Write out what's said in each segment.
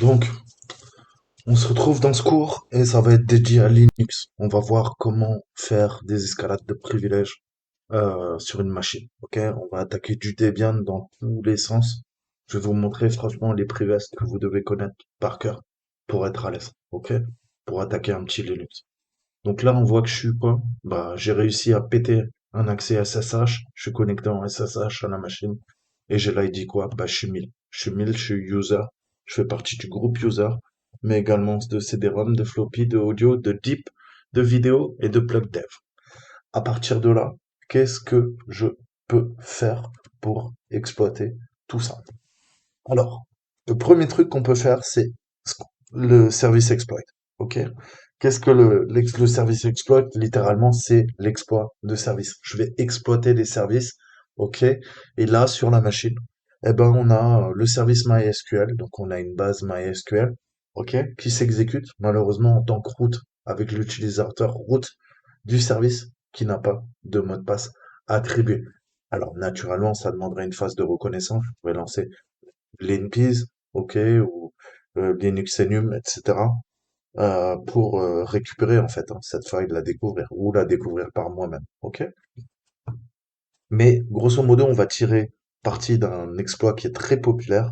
Donc, on se retrouve dans ce cours et ça va être dédié à Linux. On va voir comment faire des escalades de privilèges sur une machine. Ok, on va attaquer du Debian dans tous les sens. Je vais vous montrer franchement les privilèges que vous devez connaître par cœur pour être à l'aise. Ok, pour attaquer un petit Linux. Donc là, on voit que je suis quoi? Bah, j'ai réussi à péter un accès SSH. Je suis connecté en SSH à la machine et j'ai l'ID quoi? Bah, je suis 1000. Je suis 1000, je suis user. Je fais partie du groupe user, mais également de CD-ROM, de floppy, de audio, de deep, de vidéo et de plug dev. À partir de là, qu'est-ce que je peux faire pour exploiter tout ça? Alors, le premier truc qu'on peut faire, c'est le service exploit. OK? Qu'est-ce que le service exploit? Littéralement, c'est l'exploit de service. Je vais exploiter des services. OK? Et là, sur la machine, eh ben, on a le service MySQL. Donc, on a une base MySQL. OK? Qui s'exécute, malheureusement, en tant que route avec l'utilisateur route du service qui n'a pas de mot de passe attribué. Alors, naturellement, ça demanderait une phase de reconnaissance. Je pourrais lancer l'NPs, ok, ou Linux Enum, etc., pour récupérer en fait hein, cette faille, la découvrir ou la découvrir par moi-même, ok. Mais grosso modo, on va tirer parti d'un exploit qui est très populaire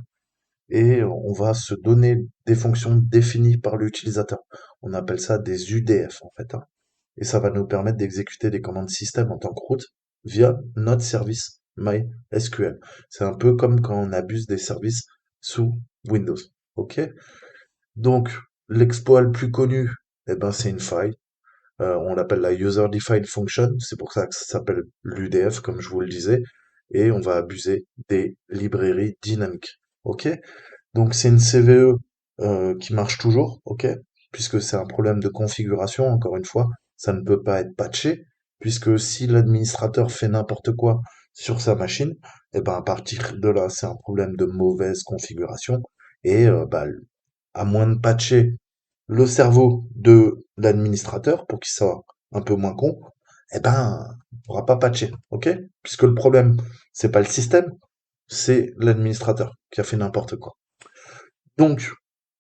et on va se donner des fonctions définies par l'utilisateur. On appelle ça des UDF en fait, hein. Et ça va nous permettre d'exécuter des commandes système en tant que route via notre service MySQL. C'est un peu comme quand on abuse des services sous Windows. OK? Donc, l'exploit le plus connu, eh ben, c'est une faille. On l'appelle la User Defined Function. C'est pour ça que ça s'appelle l'UDF, comme je vous le disais. Et on va abuser des librairies dynamiques. OK? Donc, c'est une CVE qui marche toujours. OK? Puisque c'est un problème de configuration, encore une fois. Ça ne peut pas être patché. Puisque si l'administrateur fait n'importe quoi sur sa machine, eh ben, à partir de là, c'est un problème de mauvaise configuration. Et bah, à moins de patcher le cerveau de l'administrateur pour qu'il soit un peu moins con, eh ben, on pourra pas patcher, ok? Puisque le problème, c'est pas le système, c'est l'administrateur qui a fait n'importe quoi. Donc,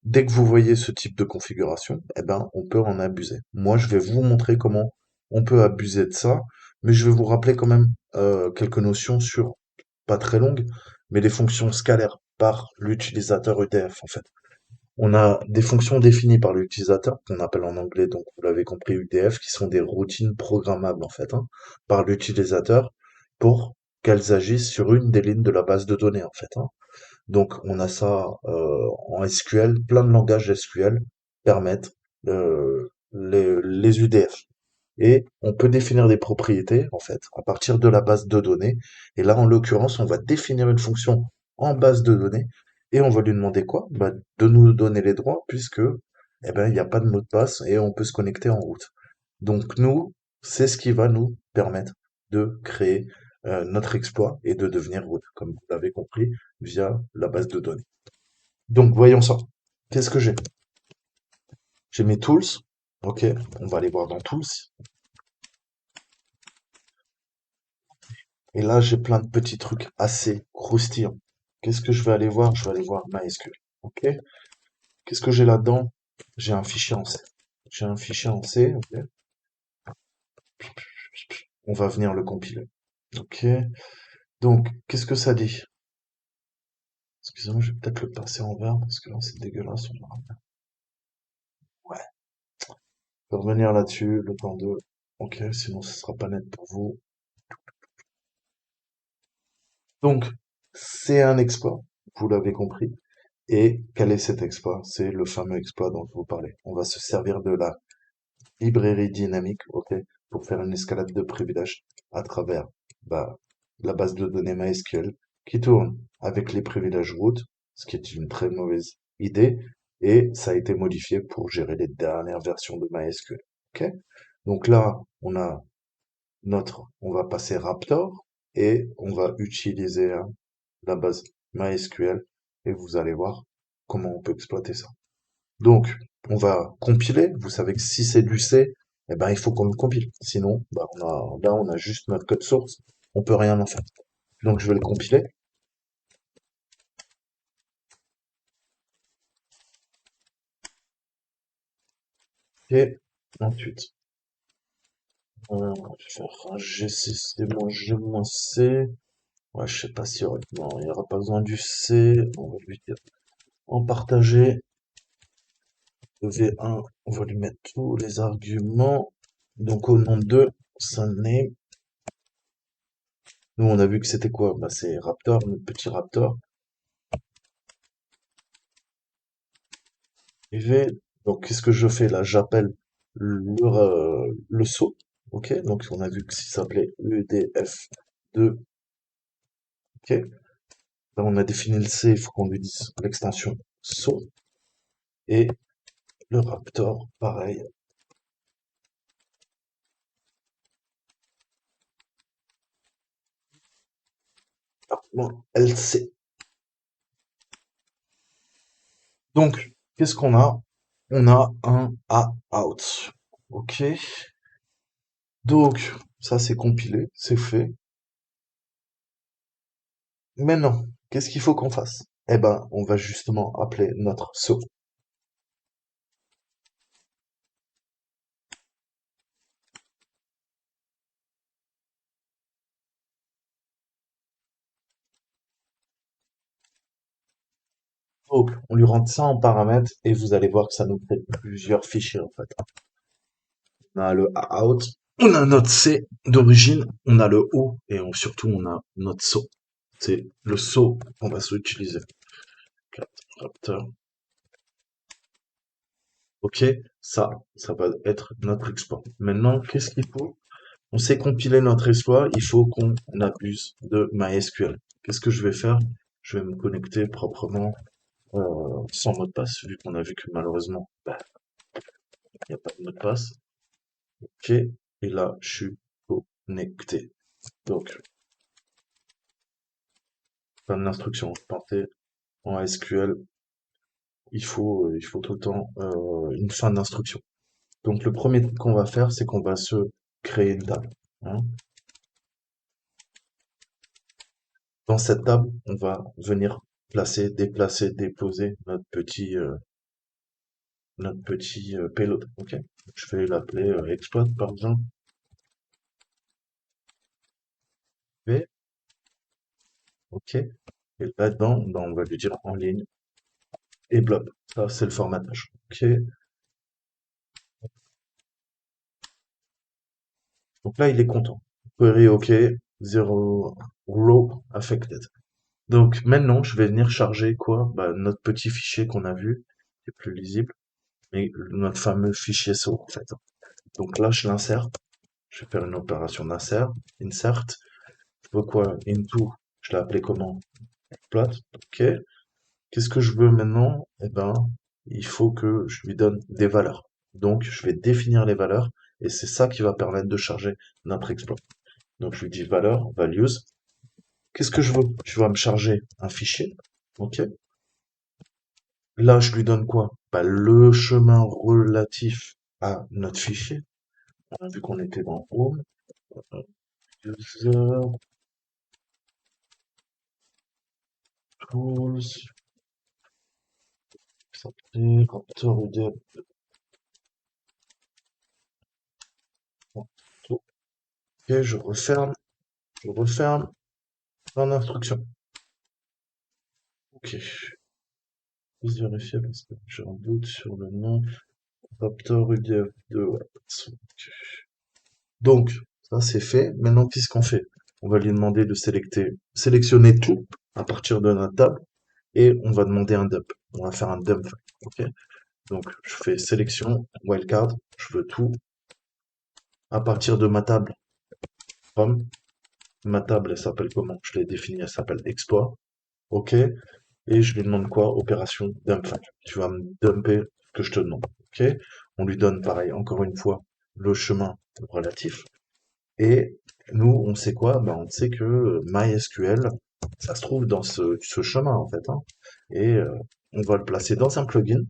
dès que vous voyez ce type de configuration, eh ben, on peut en abuser. Moi, je vais vous montrer comment on peut abuser de ça, mais je vais vous rappeler quand même quelques notions sur, pas très longues, mais les fonctions scalaires par l'utilisateur EDF, en fait. On a des fonctions définies par l'utilisateur, qu'on appelle en anglais, donc vous l'avez compris, UDF, qui sont des routines programmables en fait, hein, par l'utilisateur pour qu'elles agissent sur une des lignes de la base de données en fait, hein. Donc on a ça en SQL, plein de langages SQL permettent les UDF. Et on peut définir des propriétés en fait à partir de la base de données. Et là en l'occurrence, on va définir une fonction en base de données et on va lui demander quoi? Bah, de nous donner les droits puisque eh ben, il n'y a pas de mot de passe et on peut se connecter en route. Donc nous, c'est ce qui va nous permettre de créer notre exploit et de devenir route, comme vous l'avez compris, via la base de données. Donc voyons ça. Qu'est-ce que j'ai? J'ai mes tools. Ok, on va aller voir dans tools. Et là, j'ai plein de petits trucs assez croustillants. Qu'est-ce que je vais aller voir? Je vais aller voir MySQL. Ok? Qu'est-ce que j'ai là-dedans? J'ai un fichier en C. J'ai un fichier en C. Ok? On va venir le compiler. Ok? Donc, qu'est-ce que ça dit? Excusez-moi, je vais peut-être le passer en vert parce que là, c'est dégueulasse. Ouais. Je vais revenir là-dessus, le temps de. Ok, sinon ce sera pas net pour vous. Donc, c'est un exploit. Vous l'avez compris. Et quel est cet exploit? C'est le fameux exploit dont je vous parlais. On va se servir de la librairie dynamique, ok, pour faire une escalade de privilèges à travers bah, la base de données MySQL qui tourne avec les privilèges root, ce qui est une très mauvaise idée, et ça a été modifié pour gérer les dernières versions de MySQL. Ok? Donc là, on va passer Raptor et on va utiliser hein, la base MySQL et vous allez voir comment on peut exploiter ça. Donc, on va compiler. Vous savez que si c'est du C, eh ben, il faut qu'on le compile. Sinon, bah, là, on a juste notre code source. On peut rien en faire. Donc, je vais le compiler. Et ensuite, on va faire un G6D-G-C. Ouais, je sais pas si honnêtement, il n'y aura pas besoin du C. On va lui dire en partager. Le V1, on va lui mettre tous les arguments. Donc au nom de son name, nous on a vu que c'était quoi? Bah c'est Raptor, notre petit Raptor. V. Donc qu'est-ce que je fais là? J'appelle le saut. Ok, donc on a vu que s'il s'appelait EDF2. Ok, là on a défini le C, il faut qu'on lui dise l'extension saut. Et le Raptor, pareil. LC. Donc, qu'est-ce qu'on a? On a un A out. Ok. Donc, ça c'est compilé, c'est fait. Maintenant, qu'est-ce qu'il faut qu'on fasse? Eh ben, on va justement appeler notre saut. Donc, on lui rentre ça en paramètres et vous allez voir que ça nous fait plusieurs fichiers en fait. On a le A out, on a notre C d'origine, on a le O et surtout on a notre saut. C'est le saut qu'on va s'utiliser. Raptor. Ok, ça va être notre exploit. Maintenant, qu'est-ce qu'il faut? On sait compiler notre exploit, il faut qu'on abuse de MySQL. Qu'est-ce que je vais faire? Je vais me connecter proprement sans mot de passe, vu qu'on a vu que malheureusement, bah, il n'y a pas de mot de passe. Ok, et là, je suis connecté. Donc, plein d'instructions. Tenter en SQL, il faut tout le temps une fin d'instruction. Donc, le premier truc qu'on va faire, c'est qu'on va se créer une table, hein. Dans cette table, on va venir placer, déplacer, déposer notre petit payload. Ok. Je vais l'appeler exploit par exemple. V. Ok. Et là-dedans, ben, on va lui dire en ligne et blob. Ça, c'est le formatage. Ok. Donc là, il est content. Query OK. Zero row affected. Donc maintenant, je vais venir charger quoi? Bah, notre petit fichier qu'on a vu, qui est plus lisible, et notre fameux fichier SO en fait. Donc là, je l'insère. Je vais faire une opération d'insert. Insert. Je veux quoi? Into. Je l'ai appelé comment? Plot. Ok. Qu'est-ce que je veux maintenant? Eh ben, il faut que je lui donne des valeurs. Donc, je vais définir les valeurs et c'est ça qui va permettre de charger notre exploit. Donc, je lui dis valeur, values. Qu'est-ce que je veux? Tu vas me charger un fichier. Ok. Là, je lui donne quoi? Bah, le chemin relatif à notre fichier. On a vu qu'on était dans Home, User, Tools, Sortir, Raptor, UDF, tout. Ok, je referme, fin d'instruction. Ok, juste vérifier parce que j'ai un doute sur le nom. Raptor UDF2, ouais. Ok. Donc, ça c'est fait. Maintenant, qu'est-ce qu'on fait? On va lui demander de sélectionner tout à partir de notre table et on va demander un dump. On va faire un dump. Ok. Donc, je fais sélection, wildcard, je veux tout à partir de ma table. From. Ma table, elle s'appelle comment? Je l'ai définie, elle s'appelle export. Ok. Et je lui demande quoi? Opération dump. Tu vas me dumper ce que je te demande. Ok. On lui donne pareil, encore une fois, le chemin relatif. Et nous, on sait quoi? Ben, on sait que MySQL, ça se trouve dans ce chemin en fait, hein. Et on va le placer dans un plugin,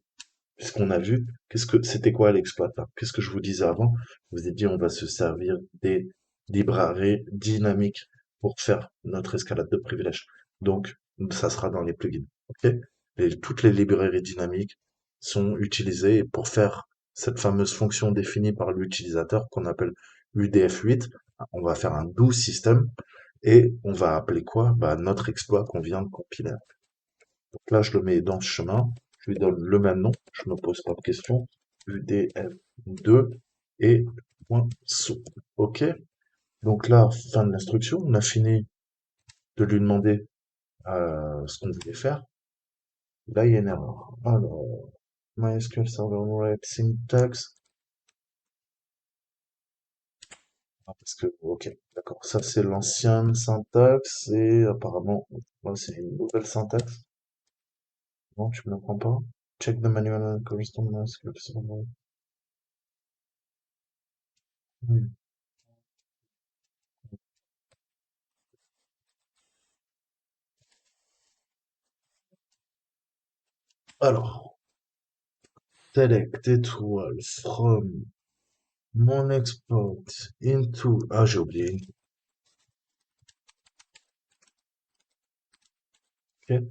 puisqu'on a vu qu'est-ce que c'était quoi l'exploit là. Qu'est-ce que je vous disais avant? Je vous ai dit on va se servir des librairies dynamiques pour faire notre escalade de privilèges. Donc ça sera dans les plugins. Ok. Toutes les librairies dynamiques sont utilisées pour faire cette fameuse fonction définie par l'utilisateur qu'on appelle UDF8. On va faire un do system et on va appeler quoi? Bah, notre exploit qu'on vient de compiler. Donc là, je le mets dans ce chemin, je lui donne le même nom, je me pose pas de questions, UDF2 et point .so. OK? Donc là, fin de l'instruction, on a fini de lui demander ce qu'on voulait faire. Là, il y a une erreur. Alors, MySQL Server Write Syntax. Ah, parce que, ok, d'accord. Ça, c'est l'ancienne syntaxe et apparemment, ouais, c'est une nouvelle syntaxe. Non, tu me la prends pas? Check the manual and correspond MySQL Server. Hmm. Alors, select étoile from mon export into, ah, j'ai oublié. Ok.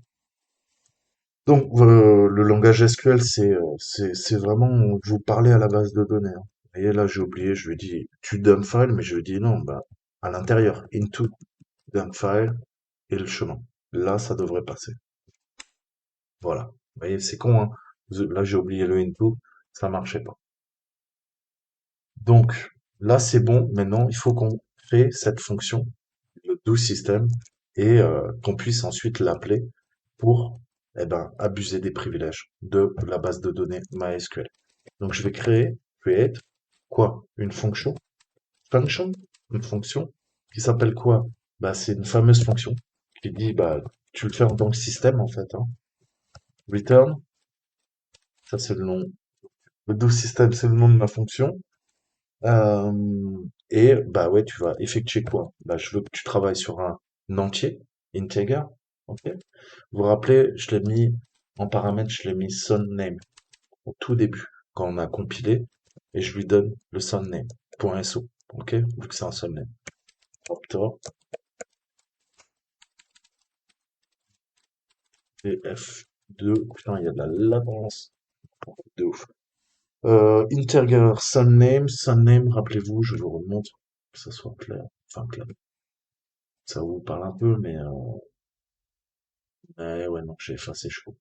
Donc, le langage SQL, c'est vraiment, vous parlez à la base de données, hein. Et là, j'ai oublié, je lui ai dit, tu dump file, mais je lui ai dit non, bah, à l'intérieur, into dump file et le chemin. Là, ça devrait passer. Voilà. Vous voyez, c'est con, hein. Là, j'ai oublié le into, ça marchait pas. Donc, là, c'est bon. Maintenant, il faut qu'on crée cette fonction, le do system, et qu'on puisse ensuite l'appeler pour, eh ben, abuser des privilèges de la base de données MySQL. Donc, je vais créer, create, quoi? Une fonction, function, une fonction qui s'appelle quoi? Bah, c'est une fameuse fonction qui dit, bah, tu le fais en tant que système, en fait, hein. Return, ça c'est le nom. Le do system, c'est le nom de ma fonction. Et bah ouais, tu vas effectuer quoi? Bah, je veux que tu travailles sur un entier, integer, ok? Vous vous rappelez, je l'ai mis en paramètre, je l'ai mis son name au tout début, quand on a compilé, et je lui donne le son name, .so, ok? Vu que c'est un son name. Raptor, df2, putain, il y a de la latence, de ouf. Son name, rappelez-vous, je vous remonte, que ça soit clair, enfin clair, ça vous parle un peu, mais ouais, non, j'ai effacé, je crois.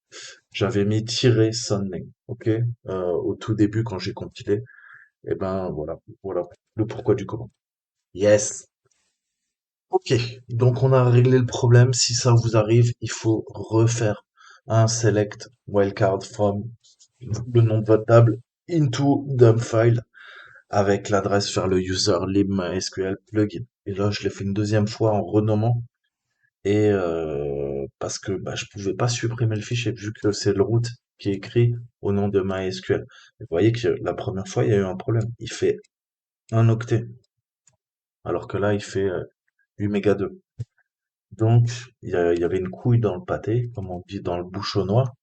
J'avais mis tirer son name, ok? Au tout début, quand j'ai compilé, et ben voilà, le pourquoi du comment. Yes! Ok, donc on a réglé le problème. Si ça vous arrive, il faut refaire un select wildcard from le nom de votre table into dump file avec l'adresse vers le user lib MySQL plugin. Et là, je l'ai fait une deuxième fois en renommant et parce que bah, je pouvais pas supprimer le fichier vu que c'est le root qui est écrit au nom de MySQL. Vous voyez que la première fois, il y a eu un problème. Il fait un octet, alors que là, il fait 8 mégas 2. Donc, il y avait une couille dans le pâté, comme on dit dans le bouchonnois,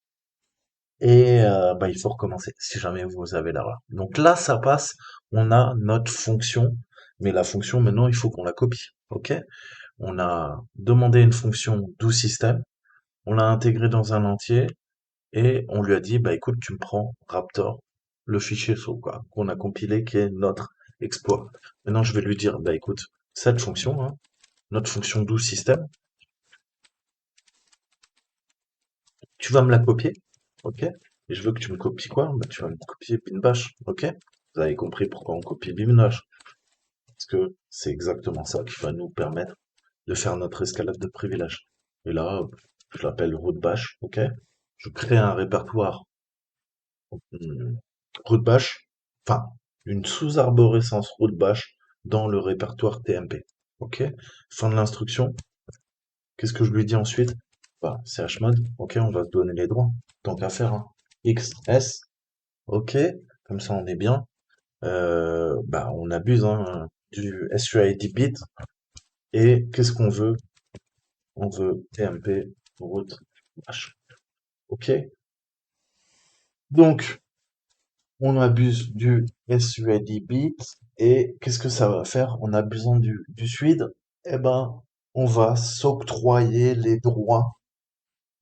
et bah, il faut recommencer si jamais vous avez l'erreur. Donc là, ça passe, on a notre fonction, mais la fonction, maintenant, il faut qu'on la copie. Ok? On a demandé une fonction doSystem, on l'a intégrée dans un entier, et on lui a dit, bah écoute, tu me prends Raptor, le fichier quoi, qu'on a compilé, qui est notre exploit. Maintenant, je vais lui dire, bah écoute, cette fonction, hein, notre fonction doSystem, tu vas me la copier, ok? Et je veux que tu me copies quoi? Bah, tu vas me copier binbash, ok? Vous avez compris pourquoi on copie binbash. Parce que c'est exactement ça qui va nous permettre de faire notre escalade de privilèges. Et là, je l'appelle rootbash, ok? Je crée un répertoire rootbash, enfin, une sous-arborescence rootbash dans le répertoire TMP, ok? Fin de l'instruction. Qu'est-ce que je lui dis ensuite? Bah, chmod, ok, on va se donner les droits. Tant qu'à faire, hein. XS, ok, comme ça on est bien. Bah, on abuse hein, du SUID bit. Et qu'est-ce qu'on veut? On veut TMP root bash. Ok? Donc, on abuse du SUID bit. Et qu'est-ce que ça va faire en abusant du SUID? Eh ben, on va s'octroyer les droits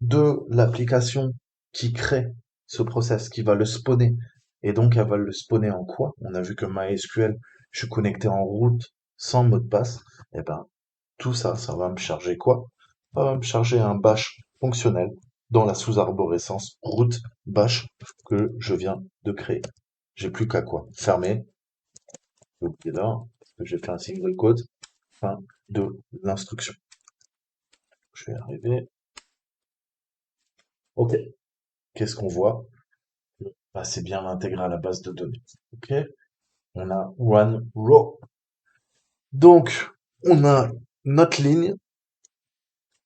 de l'application qui crée ce process, qui va le spawner. Et donc, elle va le spawner en quoi? On a vu que MySQL, je suis connecté en route sans mot de passe. Eh ben, tout ça, ça va me charger quoi? Ça va me charger un bash fonctionnel dans la sous-arborescence root bash que je viens de créer. J'ai plus qu'à quoi? Fermer, j'ai oublié là, parce que j'ai fait un single quote, fin de l'instruction. Je vais arriver. Ok. Qu'est-ce qu'on voit? Bah, c'est bien intégré à la base de données. Ok. On a one row. Donc, on a notre ligne.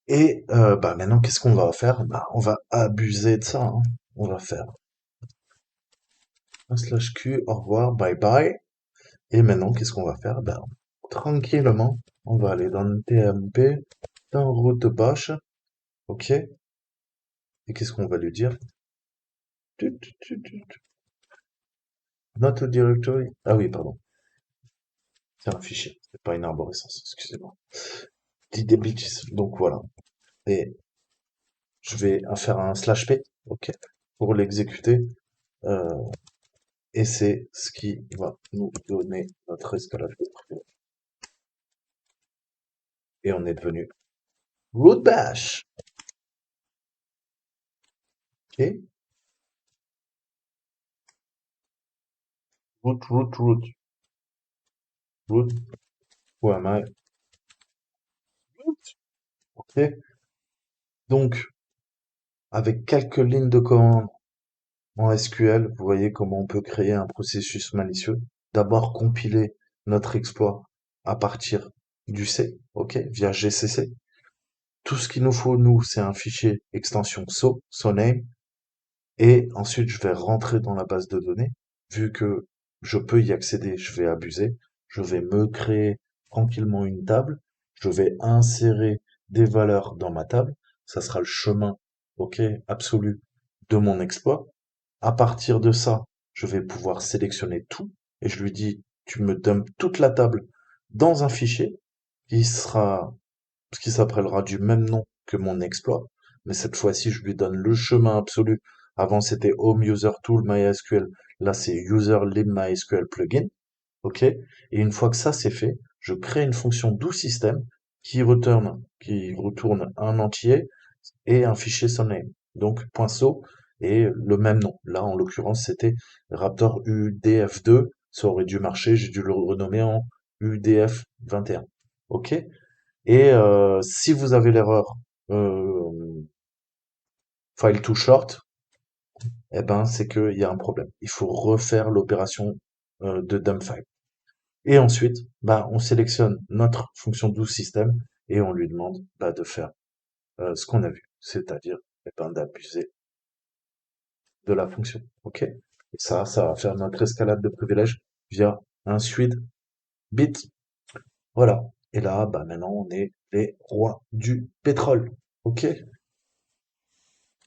Et bah maintenant, qu'est-ce qu'on va faire? Bah, on va abuser de ça, hein. On va faire un slash Q, au revoir, bye bye. Et maintenant, qu'est-ce qu'on va faire? Ben, tranquillement, on va aller dans le TMP, dans route bash, ok? Et qu'est-ce qu'on va lui dire? Tut, tut, tut, tut. Not a directory. Ah oui, pardon. C'est un fichier, c'est pas une arborescence, excusez-moi. Dit des bêtises. Donc voilà. Et je vais faire un slash P, ok, pour l'exécuter. Euh, et c'est ce qui va nous donner notre escalade de privilège. Et on est devenu root bash. Ok? Root. Root. Who am I? Root. Ok? Donc, avec quelques lignes de commande en SQL, vous voyez comment on peut créer un processus malicieux. D'abord compiler notre exploit à partir du C, ok, via GCC. Tout ce qu'il nous faut, nous, c'est un fichier extension so name, et ensuite je vais rentrer dans la base de données. Vu que je peux y accéder, je vais abuser. Je vais me créer tranquillement une table. Je vais insérer des valeurs dans ma table. Ça sera le chemin, ok, absolu de mon exploit. À partir de ça, je vais pouvoir sélectionner tout et je lui dis, tu me dumps toute la table dans un fichier qui sera, qui s'appellera du même nom que mon exploit. Mais cette fois-ci, je lui donne le chemin absolu. Avant, c'était Home User Tool MySQL. Là, c'est User Lib MySQL Plugin. OK? Et une fois que ça, c'est fait, je crée une fonction doSystem qui retourne un entier et un fichier soname. Donc, .so et le même nom. Là, en l'occurrence, c'était Raptor UDF2. Ça aurait dû marcher. J'ai dû le renommer en UDF21. OK? Et si vous avez l'erreur file too short, eh ben, c'est qu'il y a un problème. Il faut refaire l'opération de dump file. Et ensuite, bah, on sélectionne notre fonction doSystem et on lui demande bah, de faire ce qu'on a vu, c'est-à-dire eh ben, d'abuser de la fonction. OK? Et ça va faire notre escalade de privilèges via un suite bit. Voilà. Et là, bah, maintenant, on est les rois du pétrole. OK?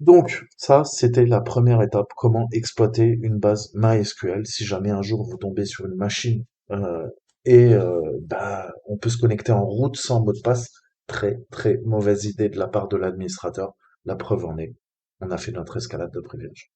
Donc, ça, c'était la première étape, comment exploiter une base MySQL. Si jamais un jour vous tombez sur une machine bah, on peut se connecter en route sans mot de passe. Très, très mauvaise idée de la part de l'administrateur. La preuve en est, on a fait notre escalade de privilèges.